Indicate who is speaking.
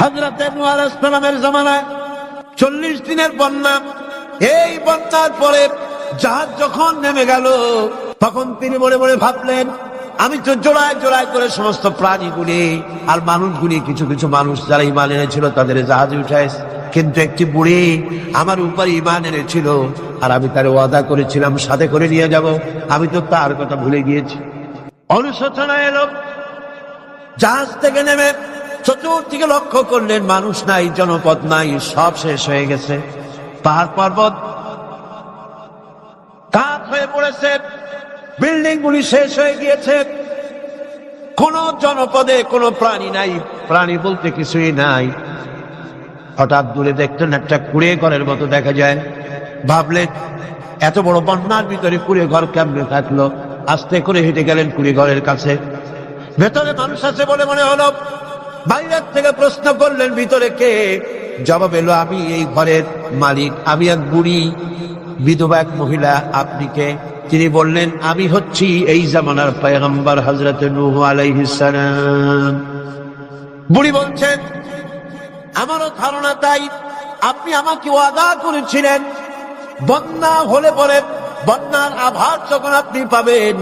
Speaker 1: হযরতে নূহ আলাইহিস সালামের জামানায় 40 দিনের বন্যা। এই বন্যার পরে জাহাজ যখন নেমে গেল, তখন তিনি মনে মনে ভাবলেন, আমি তো জোড়ায় জোড়ায় করে সমস্ত প্রাণীগুলি আর মানুষগুলি, কিছু কিছু মানুষ যারা ঈমান এনেছিল তাদের জাহাজে উঠাইছে, কিন্তু একটি বুড়ি আমার উপর ঈমান এনেছিল আর আমি তার ওয়াদা করেছিলাম সাথে করে নিয়ে যাব, আমি তো তার কথা ভুলে গিয়েছি। অনুশোচনা এলো। জাহাজ থেকে নেমে চতুর্দিকে লক্ষ্য করলেন, মানুষ নাই, জনপদ নাই, সব শেষ হয়ে গেছে। পাহাড় পর্বত কাঠ হয়ে পড়েছে, বিল্ডিং গুলি শেষ হয়ে গিয়েছে, কোন জনপদে কোনো প্রাণী নাই, প্রাণী বলতে কিছুই নাই। হঠাৎ দূরে দেখতেন একটা কুড়ে ঘরের মতো দেখা যায়। ভাবলেন, এত বড় বন্যার ভিতরে কুড়ে ঘর কেমনে থাকলো? আস্তে করে হেঁটে গেলেন কুড়ে ঘরের কাছে। ভেতরে মানুষ আছে বলে মনে হলো। বাইরের থেকে প্রশ্ন করলেন, ভিতরে কে? জবাব এলো, আমি এই ঘরের মালিক, আমি এক বুড়ি বিধবা এক মহিলা। আপনি কে? তিনি বললেন, আমি হচ্ছি এই জামানার পয়গম্বর হযরত নূহ আলাইহিস সালাম। বুড়ি বলছেন, আমারও ধারণা তাই। আপনি আমাকে ওয়াদা করেছিলেন বন্যা হলে পরে, বন্যার আভাস যখন আপনি পাবেন